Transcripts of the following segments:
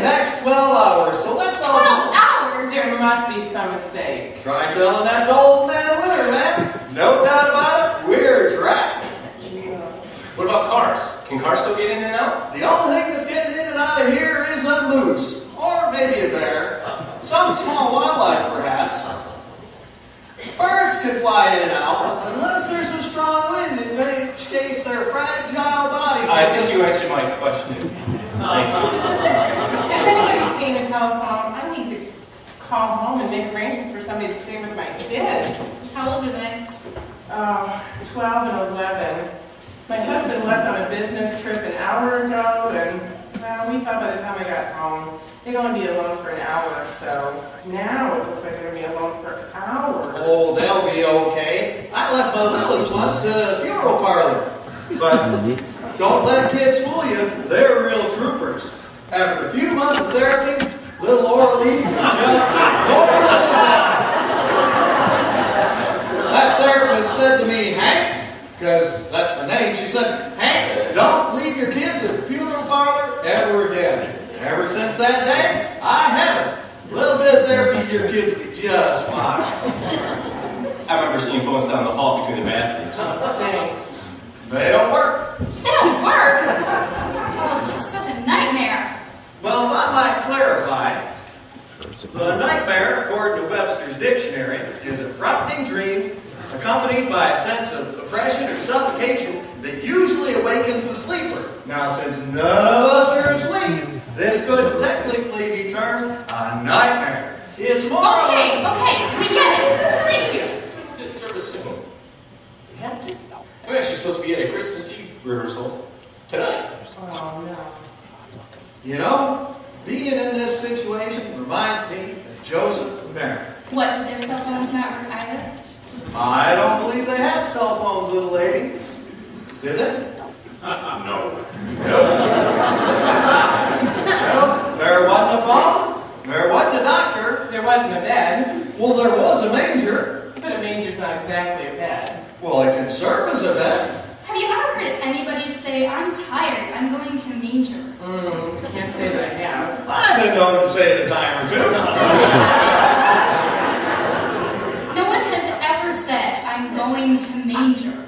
next 12 hours, so let's all 12 hours? There must be some mistake. Try telling that to old man Winter, man. No doubt about it, we're trapped. What about cars? Can cars still get in and out? The only thing that's getting in and out of here is a moose, or maybe a bear. Some small wildlife, perhaps. Birds can fly in and out, unless there's a strong wind, in which case their fragile bodies... I think you answered my question. Thank you. Has anybody seen a telephone? I need to call home and make arrangements for somebody to stay with my kids. How old are they? 12 and 11. My husband left on a business trip an hour ago, and well, we thought by the time I got home, they'd only be alone for an hour or so. Now it looks like they're going to be alone for hours. Oh, they'll be okay. I left my littlest once at a funeral parlor. But don't let kids fool you. They're real troopers. After a few months of therapy, little Orly just That therapist said to me, Hank, because that's my name, she said, Hank, don't leave your kid to the funeral parlor ever again. Ever since that day, I haven't. A little bit of therapy, your kids will be just fine. I remember seeing phones down the hall between the bathrooms. Thanks. They don't work. They don't work! Oh, this is such a nightmare. Well, if I might clarify, the nightmare, according to Webster's dictionary, is a frightening dream accompanied by a sense of oppression or suffocation that usually awakens the sleeper. Now, since none of us are asleep, this could technically be termed a nightmare. It's more Okay, we get it. Thank you. It's sort of soon. We have to. I'm actually supposed to be at a Christmas Eve rehearsal tonight. Oh, no. You know, being in this situation reminds me of Joseph and Mary. What, did their cell phones not work either? I don't believe they had cell phones, little lady. Did they? No. Nope. Nope. There wasn't a phone. There wasn't a doctor. There wasn't a bed, Well, there was a manger. but a manger's not exactly a bed. Well, it could serve as a bed. Have you ever heard anybody say, I'm tired, I'm going to manger? I can't say that I have. I've been known to say it a time or two. No one has ever said, I'm going to manger.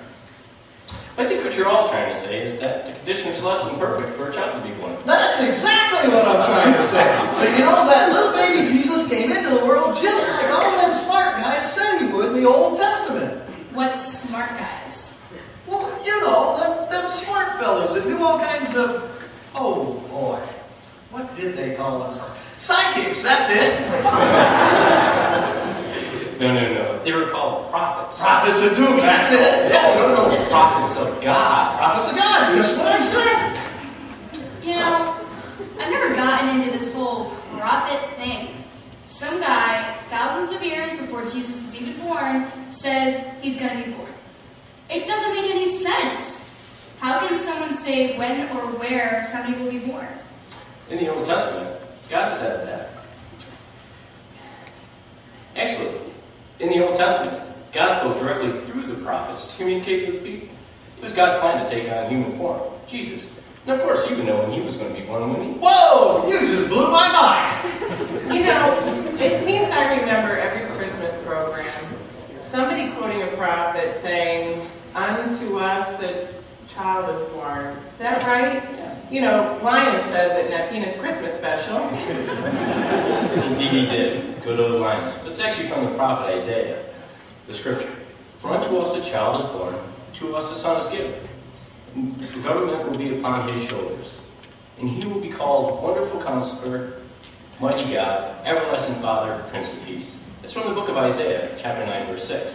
I think what you're all trying to say is that the condition is less than perfect for a child to be born. That's exactly what I'm trying to say. But you know, that little baby Jesus came into the world just like all them smart guys said he would in the Old Testament. What's smart guys? Well, you know, them smart fellas that knew all kinds of... Oh, boy. What did they call themselves? Psychics, that's it. No. They were called prophets. Prophets of doom, that's it. Yeah. No. Prophets of God. Prophets of God, just what I said. You know, I've never gotten into this whole prophet thing. Some guy, thousands of years before Jesus is even born, says he's going to be born. It doesn't make any sense. How can someone say when or where somebody will be born? In the Old Testament, God said that. Actually, in the Old Testament, God spoke directly through the prophets to communicate with people. It was God's plan to take on human form, Jesus. And of course, you would know when he was going to be born, wouldn't you? Whoa, you just blew my mind. You know, it seems I remember every Christmas program, somebody quoting a prophet saying, unto us a child is born. Is that right? Yeah. You know, Linus says it in that Peanuts Christmas special. Indeed he did. Good old lines. But it's actually from the prophet Isaiah, the scripture. For unto us a child is born, to us a son is given. And the government will be upon his shoulders. And he will be called Wonderful Counselor, Mighty God, Everlasting Father, Prince of Peace. It's from the book of Isaiah, chapter 9, verse 6.